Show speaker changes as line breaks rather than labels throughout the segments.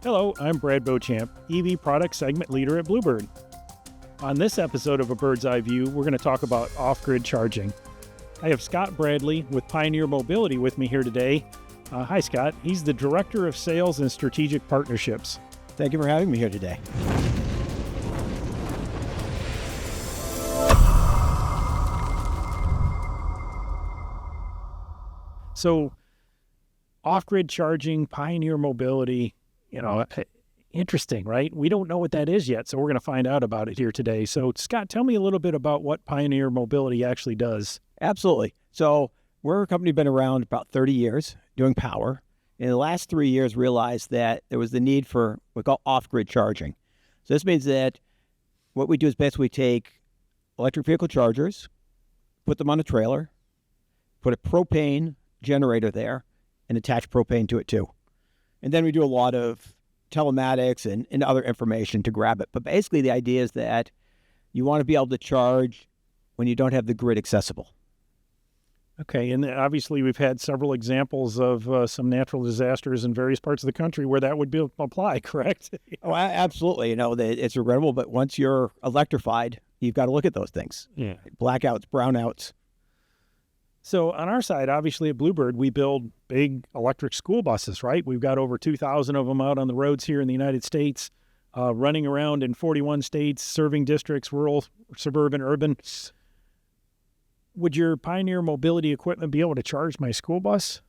Hello, I'm Brad Beauchamp, EV Product Segment Leader at Bluebird. On this episode of A Bird's Eye View, we're going to talk about off-grid charging. I have Scott Bradley with Pioneer Mobility with me here today. Hi, Scott. He's the Director of Sales and Strategic Partnerships.
Thank you for having me here today.
So, off-grid charging, Pioneer Mobility, interesting, right? We don't know what that is yet, so we're going to find out about it here today. So, Scott, tell me a little bit about what Pioneer Mobility actually does.
Absolutely. So we're a company been around about 30 years doing power. In the last 3 years, realized that there was the need for what we call off-grid charging. So this means that what we do is basically take electric vehicle chargers, put them on a trailer, put a propane generator there, and attach propane to it too. And then we do a lot of telematics and other information to grab it. But basically the idea is that you want to be able to charge when you don't have the grid accessible.
Okay, and obviously we've had several examples of some natural disasters in various parts of the country where that would apply, correct?
Oh, absolutely. It's regrettable, but once you're electrified, you've got to look at those things.
Yeah.
Blackouts, brownouts.
So on our side, obviously at Bluebird, we build big electric school buses, right? We've got over 2,000 of them out on the roads here in the United States, running around in 41 states, serving districts, rural, suburban, urban. Would your Pioneer Mobility equipment be able to charge my school bus?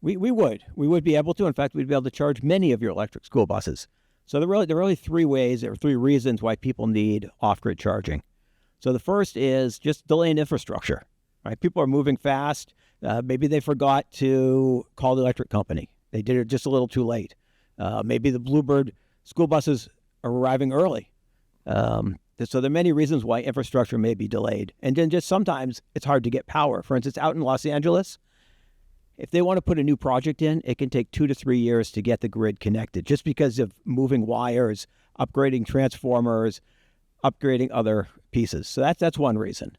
We would. We would be able to. In fact, we'd be able to charge many of your electric school buses. So there are really three ways or three reasons why people need off-grid charging. So the first is just delaying infrastructure. Right? People are moving fast. Maybe they forgot to call the electric company. They did it just a little too late. Maybe the Bluebird school buses are arriving early. So there are many reasons why infrastructure may be delayed. And then just sometimes it's hard to get power. For instance, out in Los Angeles, if they want to put a new project in, it can take 2 to 3 years to get the grid connected just because of moving wires, upgrading transformers, upgrading other pieces. So that's one reason.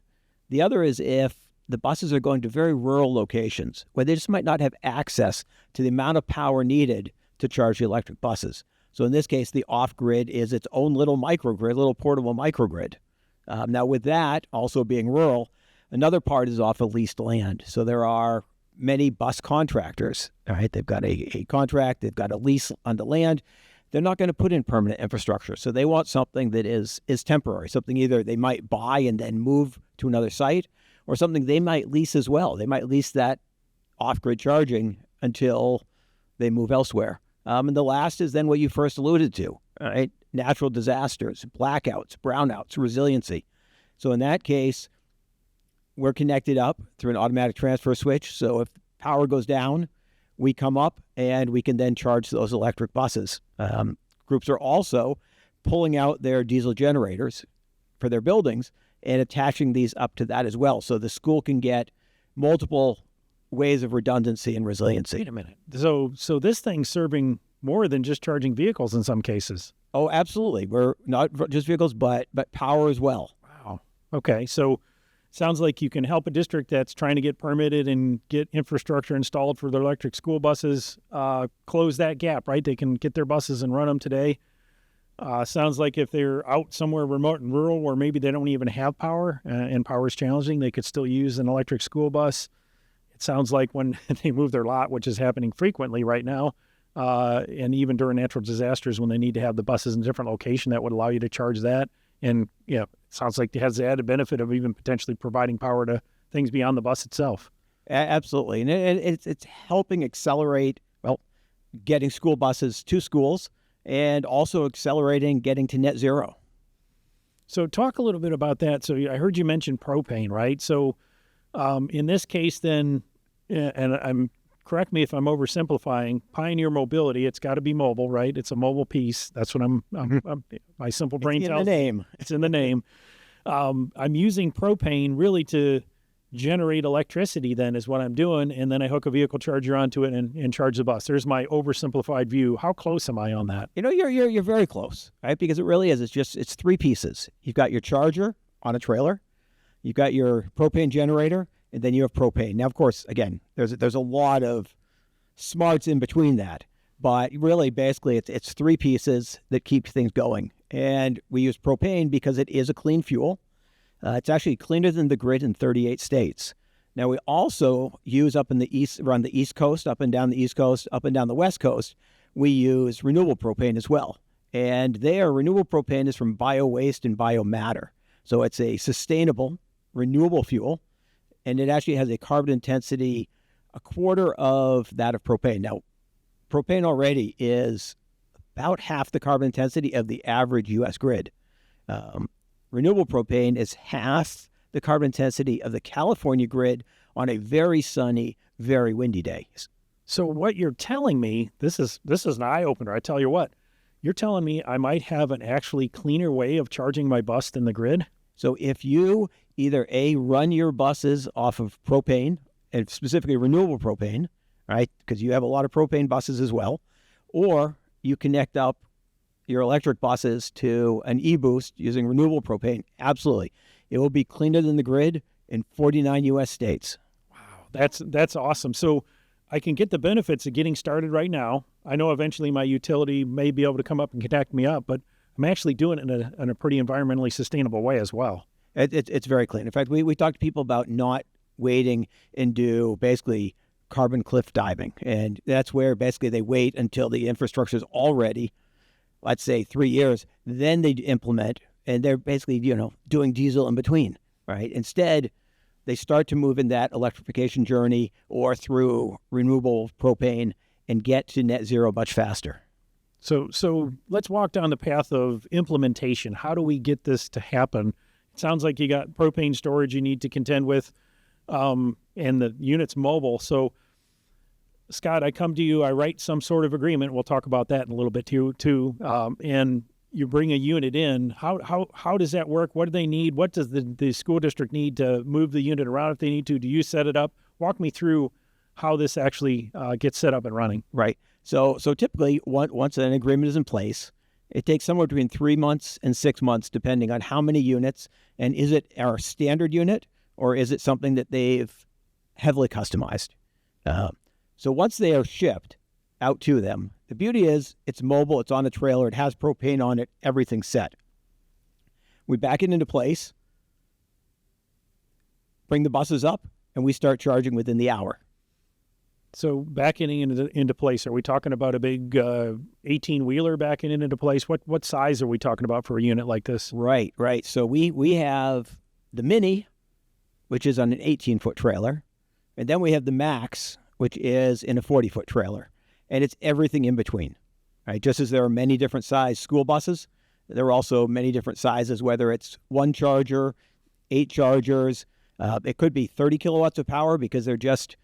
The other is if the buses are going to very rural locations where they just might not have access to the amount of power needed to charge the electric buses. So in this case, the off-grid is its own little microgrid, little portable microgrid. Now with that, also being rural, another part is off of leased land. So there are many bus contractors, all right? They've got a contract, they've got a lease on the land. They're not going to put in permanent infrastructure. So they want something that is temporary, something either they might buy and then move to another site, or something they might lease as well. They might lease that off-grid charging until they move elsewhere. And the last is then what you first alluded to, right? Natural disasters, blackouts, brownouts, resiliency. So in that case, we're connected up through an automatic transfer switch. So if power goes down, we come up and we can then charge those electric buses. Groups are also pulling out their diesel generators for their buildings and attaching these up to that as well. So the school can get multiple ways of redundancy and resiliency.
Wait a minute. So this thing's serving more than just charging vehicles in some cases.
Oh, absolutely. We're not just vehicles, but power as well.
Wow. Okay. So sounds like you can help a district that's trying to get permitted and get infrastructure installed for their electric school buses, close that gap, right? They can get their buses and run them today. Sounds like if they're out somewhere remote and rural where maybe they don't even have power and power is challenging, they could still use an electric school bus. It sounds like when they move their lot, which is happening frequently right now, and even during natural disasters when they need to have the buses in a different location, that would allow you to charge that. And it sounds like it has the added benefit of even potentially providing power to things beyond the bus itself.
Absolutely. And it's helping accelerate, getting school buses to schools and also accelerating getting to net zero.
So talk a little bit about that. So I heard you mention propane, right? So in this case then, and correct me if I'm oversimplifying, Pioneer Mobility, it's got to be mobile, right? It's a mobile piece. That's what my simple brain tells me. It's in the name. I'm using propane really to generate electricity then is what I'm doing, and then I hook a vehicle charger onto it and charge the bus. There's my oversimplified view. How close am I on that?
You're very close, right? Because it really is. It's three pieces. You've got your charger on a trailer, you've got your propane generator, and then you have propane. Now, of course, again, there's a lot of smarts in between that. But really, basically, it's three pieces that keep things going. And we use propane because it is a clean fuel. It's actually cleaner than the grid in 38 states. Now, we also use up in the east, around the East Coast, up and down the East Coast, up and down the West Coast, we use renewable propane as well. And there, renewable propane is from bio-waste and biomatter. So it's a sustainable, renewable fuel, and it actually has a carbon intensity a quarter of that of propane. Now, propane already is about half the carbon intensity of the average U.S. grid. Renewable propane is half the carbon intensity of the California grid on a very sunny, very windy day.
So what you're telling me, this is an eye-opener. I tell you what, you're telling me I might have an actually cleaner way of charging my bus than the grid?
So if you either run your buses off of propane, and specifically renewable propane, right, because you have a lot of propane buses as well, or you connect up your electric buses to an e-boost using renewable propane, absolutely. It will be cleaner than the grid in 49 U.S. states.
Wow, that's awesome. So I can get the benefits of getting started right now. I know eventually my utility may be able to come up and connect me up, but I'm actually doing it in a pretty environmentally sustainable way as well.
It's very clean. In fact, we talk to people about not waiting and do basically carbon cliff diving. And that's where basically they wait until the infrastructure is all ready, let's say 3 years, then they implement, and they're basically, doing diesel in between, right? Instead, they start to move in that electrification journey or through renewable propane and get to net zero much faster.
So let's walk down the path of implementation. How do we get this to happen? It sounds like you got propane storage you need to contend with, and the unit's mobile. So, Scott, I come to you, I write some sort of agreement. We'll talk about that in a little bit too. And you bring a unit in. How does that work? What do they need? What does the school district need to move the unit around if they need to? Do you set it up? Walk me through how this actually gets set up and running.
Right. So typically, once an agreement is in place, it takes somewhere between 3 months and 6 months, depending on how many units, and is it our standard unit, or is it something that they've heavily customized? So once they are shipped out to them, the beauty is it's mobile, it's on a trailer, it has propane on it, everything's set. We back it into place, bring the buses up, and we start charging within the hour.
So backing into place, are we talking about a big 18-wheeler backing into place? What size are we talking about for a unit like this?
Right. So we have the Mini, which is on an 18-foot trailer, and then we have the Max, which is in a 40-foot trailer, and it's everything in between. Right? Just as there are many different size school buses, there are also many different sizes, whether it's one charger, 8 chargers. It could be 30 kilowatts of power because they're just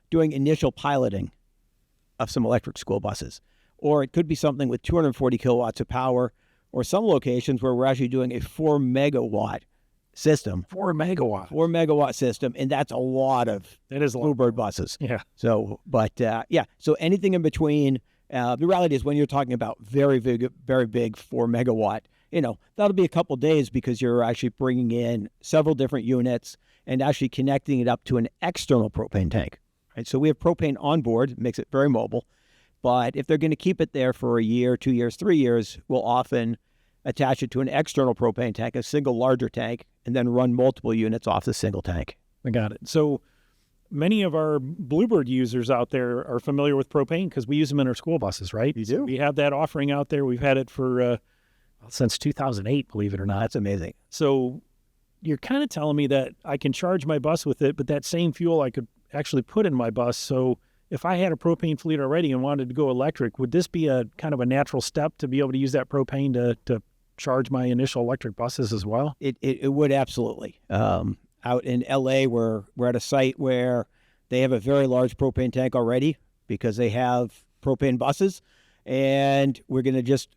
doing initial piloting of some electric school buses. Or it could be something with 240 kilowatts of power, or some locations where we're actually doing a 4 megawatt system.
4 megawatt.
4 megawatt system, and that's a lot of Bluebird buses.
Yeah.
So anything in between. The reality is when you're talking about very big 4 megawatt, that'll be a couple days because you're actually bringing in several different units and actually connecting it up to an external propane tank. Right? So we have propane on board, makes it very mobile. But if they're going to keep it there for a year, 2 years, 3 years, we'll often attach it to an external propane tank, a single larger tank, and then run multiple units off the single tank.
I got it. So many of our Bluebird users out there are familiar with propane because we use them in our school buses, right?
You do?
We have that offering out there. We've had it for since 2008, believe it or not.
That's amazing.
So you're kind of telling me that I can charge my bus with it, but that same fuel I could actually put in my bus. So if I had a propane fleet already and wanted to go electric, would this be a kind of a natural step to be able to use that propane to charge my initial electric buses as well?
It would absolutely. Out in LA, we're at a site where they have a very large propane tank already because they have propane buses, and we're going to just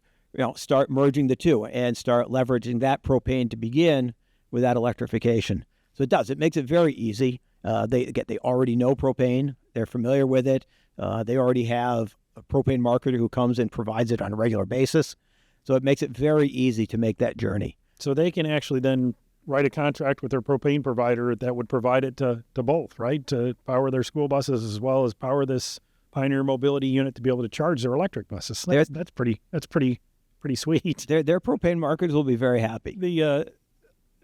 start merging the two and start leveraging that propane to begin with that electrification. So it makes it very easy. They already know propane, they're familiar with it. They already have a propane marketer who comes and provides it on a regular basis. So it makes it very easy to make that journey.
So they can actually then write a contract with their propane provider that would provide it to both, right? To power their school buses as well as power this Pioneer Mobility unit to be able to charge their electric buses. That's pretty sweet.
Their propane marketers will be very happy.
The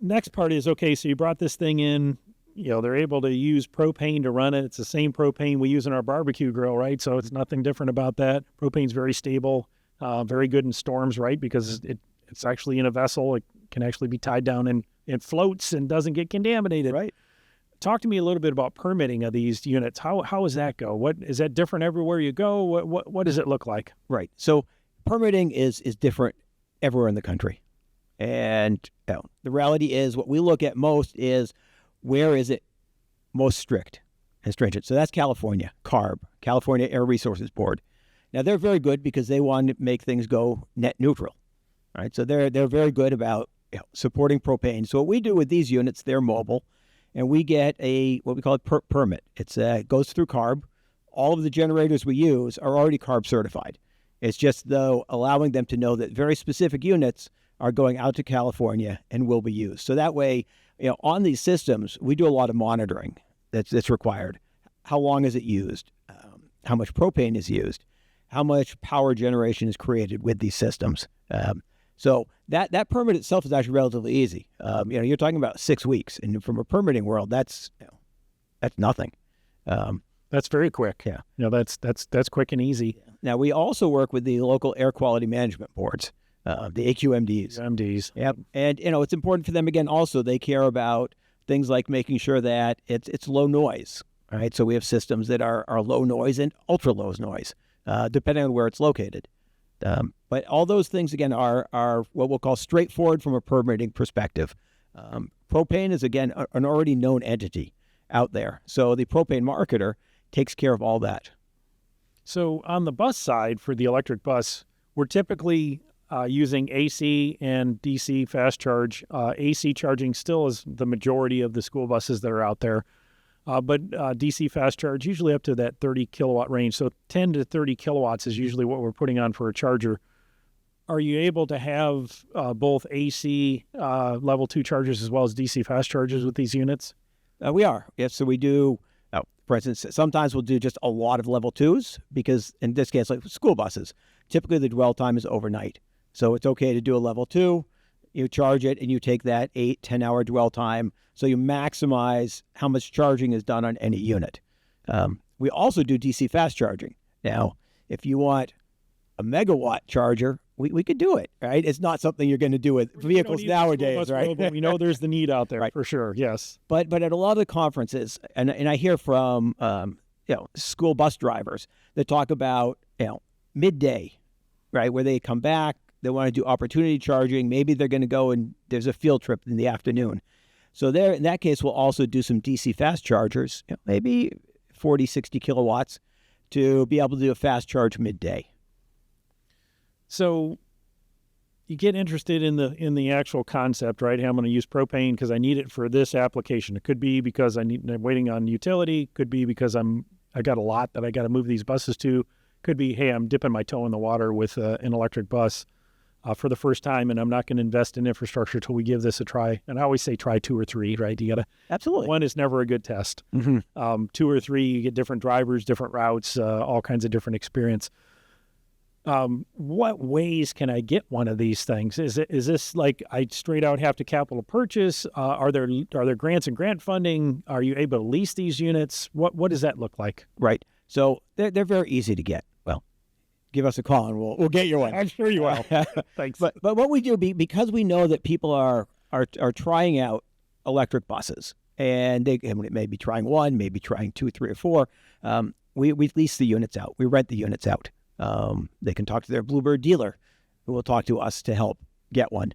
next part is, okay, so you brought this thing in, they're able to use propane to run it. It's the same propane we use in our barbecue grill, right? So it's nothing different about that. Propane's very stable, very good in storms, right? Because it's actually in a vessel. It can actually be tied down and it floats and doesn't get contaminated.
Right.
Talk to me a little bit about permitting of these units. How does that go? What is that different everywhere you go? What does it look like?
Right. So permitting is different everywhere in the country. And the reality is what we look at most is where is it most strict and stringent. So that's California, CARB, California Air Resources Board. Now they're very good because they want to make things go net neutral. Right. So they're very good about supporting propane. So what we do with these units, they're mobile. And we get what we call a permit. It goes through CARB. All of the generators we use are already CARB certified. It's just, though, allowing them to know that very specific units are going out to California and will be used. So that way, on these systems, we do a lot of monitoring that's required. How long is it used? How much propane is used? How much power generation is created with these systems? So that permit itself is actually relatively easy. You're talking about 6 weeks, and from a permitting world, that's nothing.
That's very quick.
Yeah.
That's quick and easy.
Now we also work with the local air quality management boards, the AQMDs.
MDs.
Yep. And it's important for them again. Also, they care about things like making sure that it's low noise. Right. So we have systems that are low noise and ultra low noise, depending on where it's located. But all those things, again, are what we'll call straightforward from a permitting perspective. Propane is, again, an already known entity out there. So the propane marketer takes care of all that.
So on the bus side, for the electric bus, we're typically using AC and DC fast charge. AC charging still is the majority of the school buses that are out there. But DC fast charge, usually up to that 30 kilowatt range. So 10 to 30 kilowatts is usually what we're putting on for a charger. Are you able to have both AC level 2 chargers as well as DC fast chargers with these units?
We are. Yes, so we do. For instance, sometimes we'll do just a lot of level 2s because in this case, like school buses, typically the dwell time is overnight. So it's okay to do a level 2. You charge it and you take that 8-10 hour dwell time. So you maximize how much charging is done on any unit. We also do DC fast charging. Now, if you want a megawatt charger, we could do it, right? It's not something you're going to do with vehicles nowadays, right?
But we know there's the need out there,
right,
for sure, yes.
But at a lot of the conferences, and I hear from school bus drivers that talk about midday, right, where they come back, they want to do opportunity charging. Maybe they're going to go and there's a field trip in the afternoon. So there, in that case, we'll also do some DC fast chargers, maybe 40, 60 kilowatts to be able to do a fast charge midday.
So you get interested in the actual concept, right? Hey, I'm going to use propane because I need it for this application. It could be because I'm waiting on utility. Could be because I got a lot that I got to move these buses to. Could be, hey, I'm dipping my toe in the water with an electric bus for the first time, and I'm not going to invest in infrastructure till we give this a try. And I always say try 2 or 3, right? You got to
absolutely.
One is never a good test.
Mm-hmm.
2 or 3, you get different drivers, different routes, all kinds of different experience. What ways can I get one of these things? Is this like I straight out have to capital purchase? Are there grants and grant funding? Are you able to lease these units? What does that look like?
Right. So they're very easy to get. Well, give us a call and we'll get you one.
I'm sure you will. Thanks.
But what we do, because we know that people are trying out electric buses, and they may be trying one, maybe trying 2, 3, or 4. We lease the units out. We rent the units out. They can talk to their Bluebird dealer, who will talk to us to help get one.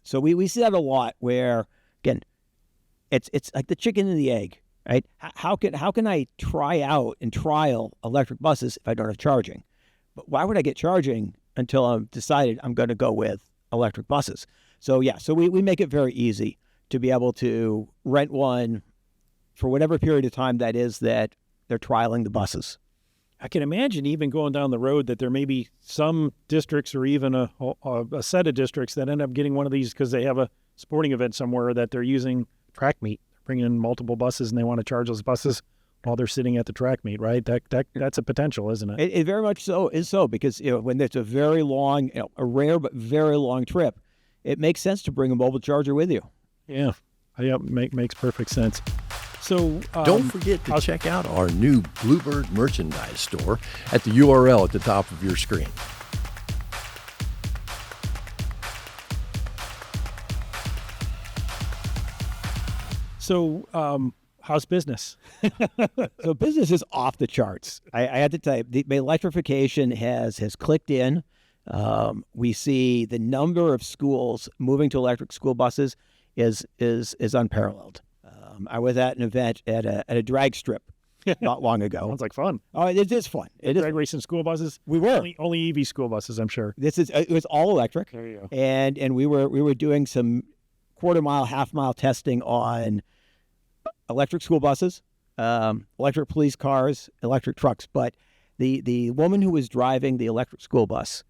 So we see that a lot. Where again, it's like the chicken and the egg, right? How can I try out and trial electric buses if I don't have charging? But why would I get charging until I'm decided I'm going to go with electric buses? So we make it very easy to be able to rent one for whatever period of time that is that they're trialing the buses.
I can imagine even going down the road that there may be some districts or even a set of districts that end up getting one of these because they have a sporting event somewhere that they're using track meet, bringing in multiple buses and they want to charge those buses while they're sitting at the track meet, right? That's a potential, isn't it?
It very much so is so, because when it's a very long, a rare but very long trip, it makes sense to bring a mobile charger with you.
Yeah, makes perfect sense. So
don't forget to check out our new Bluebird merchandise store at the URL at the top of your screen.
So how's business?
So business is off the charts. I had to tell you, the electrification has clicked in. We see the number of schools moving to electric school buses is unparalleled. I was at an event at a drag strip not long ago.
Sounds like fun.
Oh, it is fun. It is
drag racing school buses.
We were
only EV school buses, I'm sure.
It was all electric.
There you go.
And we were doing some quarter-mile, half-mile testing on electric school buses, electric police cars, electric trucks. But the woman who was driving the electric school bus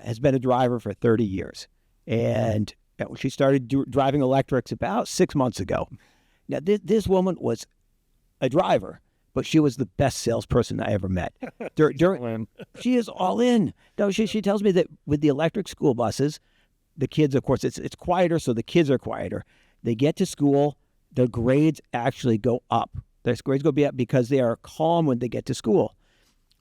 has been a driver for 30 years. And she started driving electrics about 6 months ago. Now, this woman was a driver, but she was the best salesperson I ever met. She is all in. No, she tells me that with the electric school buses, the kids, of course, it's quieter, so the kids are quieter. They get to school, their grades actually go up. Their grades go up because they are calm when they get to school.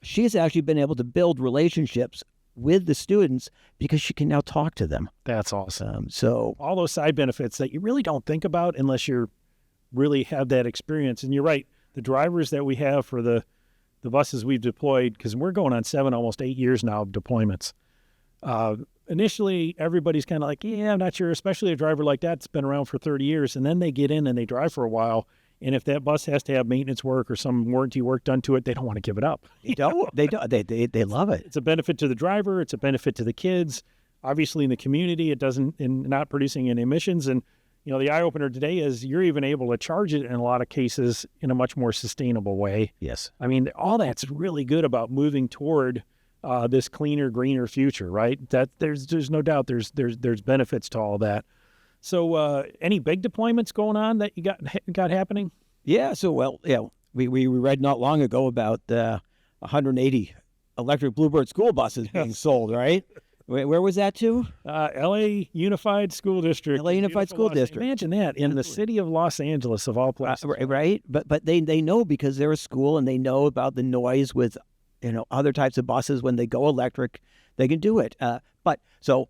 She's actually been able to build relationships with the students because she can now talk to them.
That's awesome.
So
all those side benefits that you really don't think about unless you're really have that experience. And you're right, the drivers that we have for the buses we've deployed, because we're going on 7, almost 8 years now of deployments. Initially, everybody's kind of like, yeah, I'm not sure, especially a driver like that's been around for 30 years. And then they get in and they drive for a while. And if that bus has to have maintenance work or some warranty work done to it, they don't want to give it up.
They don't. They love it.
It's a benefit to the driver. It's a benefit to the kids. Obviously, in the community, it doesn't, in not producing any emissions. And, the eye opener today is you're even able to charge it in a lot of cases in a much more sustainable way.
Yes.
I mean, all that's really good about moving toward this cleaner, greener future, right? That there's no doubt there's benefits to all that. So any big deployments going on that you got happening?
Yeah. So, we read not long ago about 180 electric Bluebird school buses being sold, right? Where was that to?
L.A. Unified School District.
L.A. Unified School District.
Imagine that in the city of Los Angeles, of all places.
Right? But they know, because they're a school and they know about the noise with other types of buses. When they go electric, they can do it. So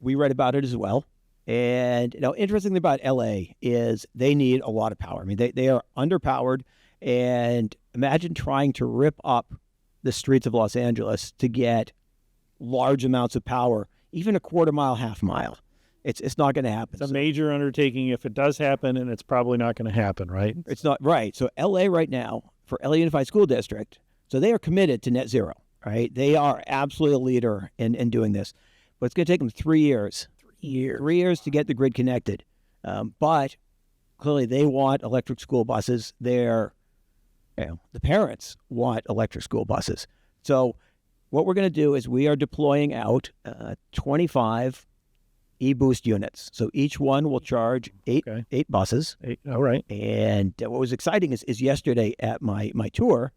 we read about it as well. And interesting thing about LA is they need a lot of power. I mean, they are underpowered. And imagine trying to rip up the streets of Los Angeles to get large amounts of power, even a quarter mile, half mile. It's not going to happen.
It's a major undertaking if it does happen, and it's probably not going to happen, right?
It's not right. So LA right now, for LA Unified School District, so they are committed to net zero, right? They are absolutely a leader in doing this. But it's going to take them 3 years. 3 years to get the grid connected. But clearly they want electric school buses. The parents want electric school buses. So what we're going to do is we are deploying out 25 e-boost units. So each one will charge eight buses.
All right.
And what was exciting is yesterday at my tour,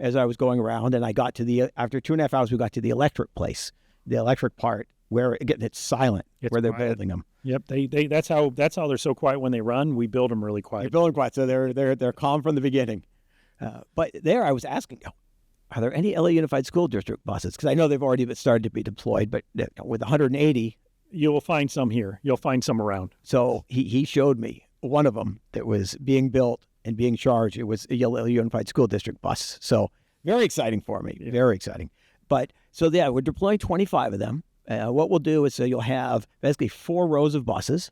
as I was going around, and I got to after 2.5 hours, we got to the electric place, the electric part, where again it's silent, where they're building them.
Yep, that's how they're so quiet when they run. We build them really quiet.
They build them quiet, so they're calm from the beginning. But there, I was asking, are there any LA Unified School District buses? Because I know they've already started to be deployed, but with 180,
you will find some here. You'll find some around.
So he showed me one of them that was being built and being charged. It was a LA Unified School District bus. So very exciting for me. Yeah. Very exciting. But so we're deploying 25 of them. What we'll do is you'll have basically 4 rows of buses,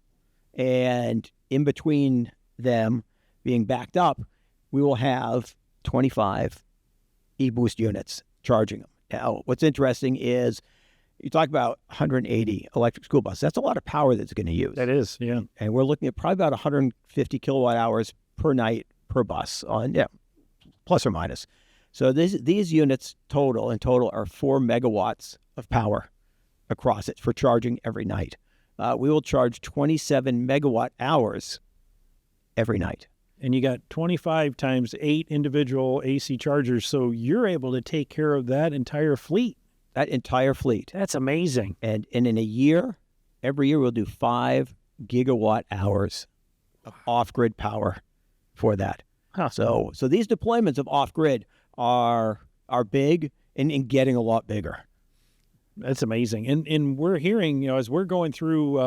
and in between them being backed up, we will have 25 e-boost units charging them. Now, what's interesting is you talk about 180 electric school buses. That's a lot of power that's going to use.
That is, yeah.
And we're looking at probably about 150 kilowatt hours per night per bus, plus or minus. So these units in total are 4 megawatts of power across it for charging every night. We will charge 27 megawatt hours every night.
and you got 25 times 8 individual AC chargers. So you're able to take care of that entire fleet.
That entire fleet.
That's amazing.
And in a year, every year we'll do 5 gigawatt hours of off-grid power for that.
Huh.
So these deployments of off-grid are big and getting a lot bigger.
That's amazing. And we're hearing, as we're going through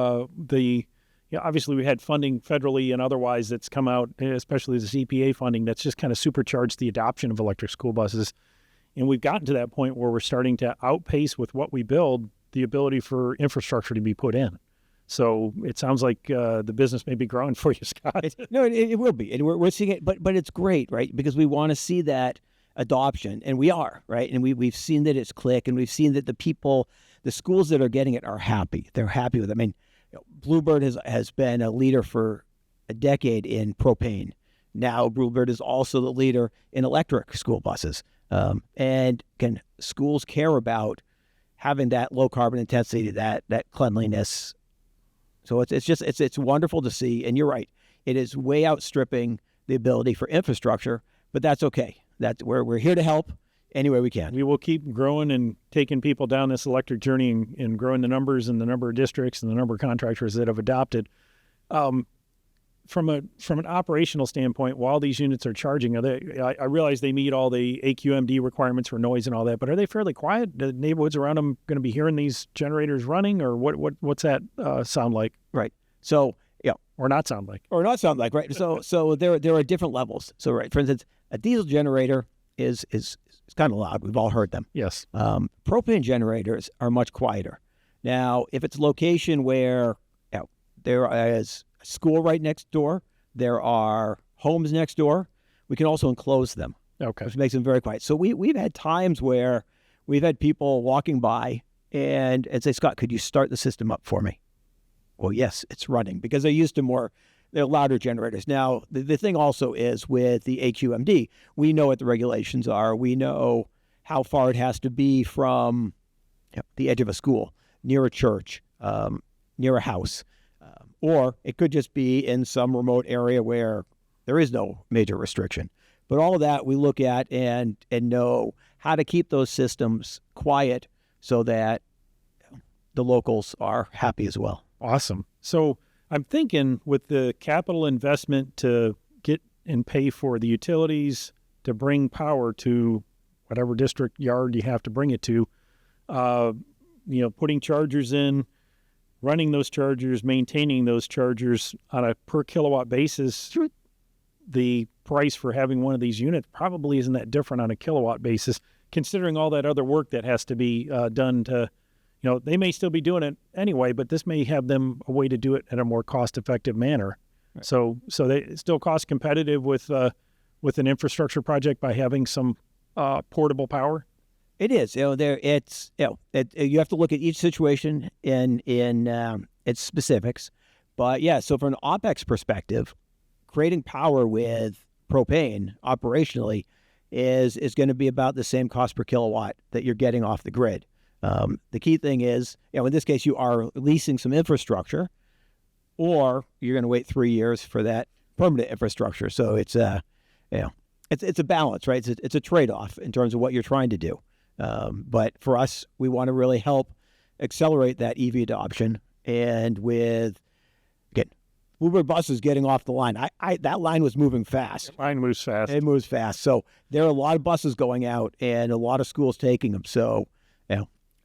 obviously we had funding federally and otherwise that's come out, especially the CPA funding, that's just kind of supercharged the adoption of electric school buses. And we've gotten to that point where we're starting to outpace with what we build the ability for infrastructure to be put in. So it sounds like the business may be growing for you, Scott.
It will be. And we're seeing it, but it's great, right? Because we want to see that adoption, and we are, right? And we've seen that it's click, and we've seen that the schools that are getting it are happy. They're happy with it. I mean, Bluebird has been a leader for a decade in propane. Now Bluebird is also the leader in electric school buses. And again, schools care about having that low carbon intensity, that cleanliness. So it's wonderful to see. And you're right, it is way outstripping the ability for infrastructure, but that's okay. We're here to help any way we can.
We will keep growing and taking people down this electric journey and growing the numbers and the number of districts and the number of contractors that have adopted. From an operational standpoint, while these units are charging, I realize they meet all the AQMD requirements for noise and all that, but are they fairly quiet? The neighborhoods around them going to be hearing these generators running, or what's that sound like?
Right. So
or not sound like,
right. So there are different levels. So right, for instance, a diesel generator is kind of loud. We've all heard them.
Yes.
Propane generators are much quieter. Now, if it's a location where there is a school right next door, there are homes next door, we can also enclose them.
Okay.
Which makes them very quiet. So we've had times where we've had people walking by and say, Scott, could you start the system up for me? Well, yes, it's running, because they're louder generators. Now, the thing also is with the AQMD, we know what the regulations are. We know how far it has to be from the edge of a school, near a church, near a house, or it could just be in some remote area where there is no major restriction. But all of that we look at and know how to keep those systems quiet so that the locals are happy as well.
Awesome. So I'm thinking with the capital investment to get and pay for the utilities to bring power to whatever district yard you have to bring it to, putting chargers in, running those chargers, maintaining those chargers on a per kilowatt basis, the price for having one of these units probably isn't that different on a kilowatt basis, considering all that other work that has to be done to, they may still be doing it anyway, but this may have them a way to do it in a more cost-effective manner. Right. So they still cost competitive with an infrastructure project by having some portable power.
It is. You have to look at each situation in its specifics. But yeah, so from an OpEx perspective, creating power with propane operationally is going to be about the same cost per kilowatt that you're getting off the grid. The key thing is, in this case, you are leasing some infrastructure, or you're going to wait 3 years for that permanent infrastructure. So it's a balance, right? It's a trade-off in terms of what you're trying to do. But for us, we want to really help accelerate that EV adoption. And with, again, Bluebird buses getting off the line, that line was moving fast.
Line moves fast.
It moves fast. So there are a lot of buses going out and a lot of schools taking them. So,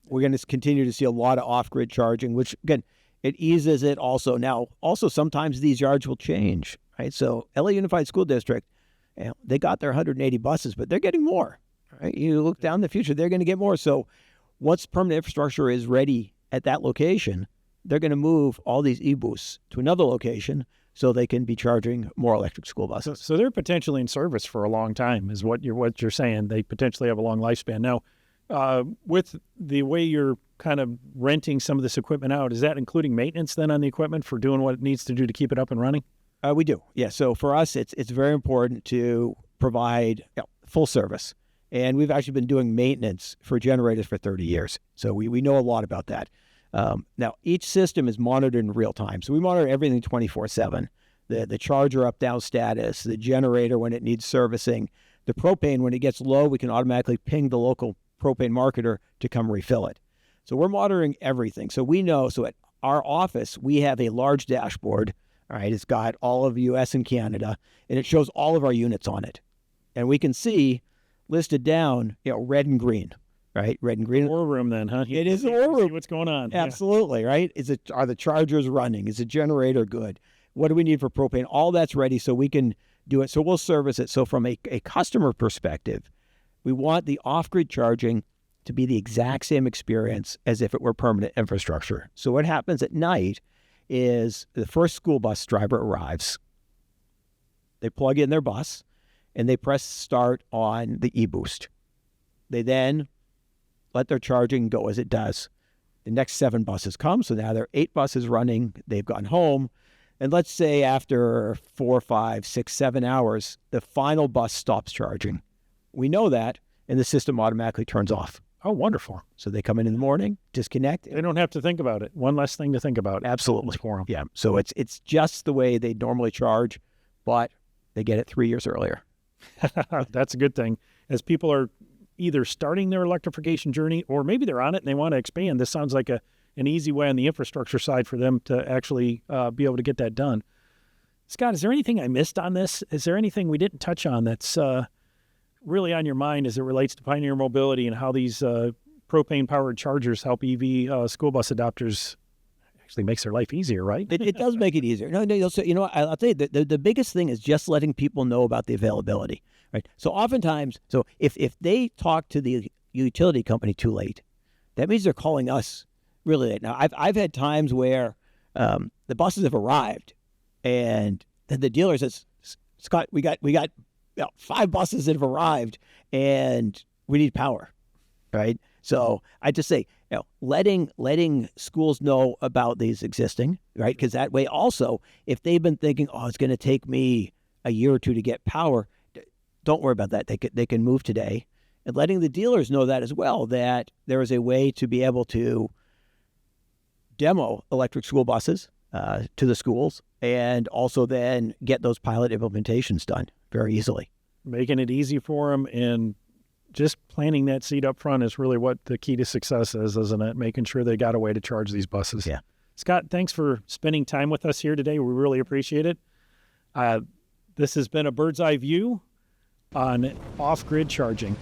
we're going to continue to see a lot of off-grid charging, which, again, it eases it also. Now, also sometimes these yards will change, right? So LA Unified School District, they got their 180 buses, but they're getting more, right? You look down the future, they're going to get more. So once permanent infrastructure is ready at that location, they're going to move all these e-boosts to another location so they can be charging more electric school buses.
So they're potentially in service for a long time, is what you're saying. They potentially have a long lifespan. Now, with the way you're kind of renting some of this equipment out, is that including maintenance then on the equipment for doing what it needs to do to keep it up and running?
We do. Yeah. So for us, it's very important to provide full service. And we've actually been doing maintenance for generators for 30 years. So we know a lot about that. Now, each system is monitored in real time. So we monitor everything 24/7. the charger up-down status, the generator when it needs servicing, the propane when it gets low, we can automatically ping the local propane marketer to come refill it. So we're monitoring everything. So we know, so at our office, we have a large dashboard, all right? It's got all of U.S. and Canada, and it shows all of our units on it. And we can see listed down, red and green, right? Red and green.
War room then, huh?
It is a war room.
See what's going on.
Absolutely, right? Are the chargers running? Is the generator good? What do we need for propane? All that's ready so we can do it. So we'll service it. So from a customer perspective, we want the off-grid charging to be the exact same experience as if it were permanent infrastructure. So what happens at night is the first school bus driver arrives. They plug in their bus, and they press start on the eBoost. They then let their charging go as it does. The next 7 buses come, so now there are 8 buses running. They've gone home. And let's say after 4, 5, 6, 7 hours, the final bus stops charging. We know that, and the system automatically turns off.
Oh, wonderful.
So they come in the morning, disconnect.
They don't have to think about it. One less thing to think about.
Absolutely.
For them.
Yeah. So it's just the way they normally charge, but they get it 3 years earlier.
That's a good thing. As people are either starting their electrification journey or maybe they're on it and they want to expand, this sounds like an easy way on the infrastructure side for them to actually be able to get that done. Scott, is there anything I missed on this? Is there anything we didn't touch on that's really on your mind as it relates to Pioneer Mobility and how these propane-powered chargers help EV school bus adopters? Actually makes their life easier, right?
It does make it easier. No. So, I'll tell you, the biggest thing is just letting people know about the availability, right? So oftentimes, if they talk to the utility company too late, that means they're calling us really late. Now, I've had times where the buses have arrived, and the dealer says, "Scott, we got 5 buses that have arrived, and we need power," right? So I just say, letting schools know about these existing, right? Because that way also, if they've been thinking, it's going to take me a year or 2 to get power, don't worry about that. They can move today. And letting the dealers know that as well, that there is a way to be able to demo electric school buses to the schools and also then get those pilot implementations done very easily.
Making it easy for them and just planting that seed up front is really what the key to success is, isn't it? Making sure they got a way to charge these buses.
Yeah.
Scott, thanks for spending time with us here today. We really appreciate it. This has been a bird's eye view on off-grid charging.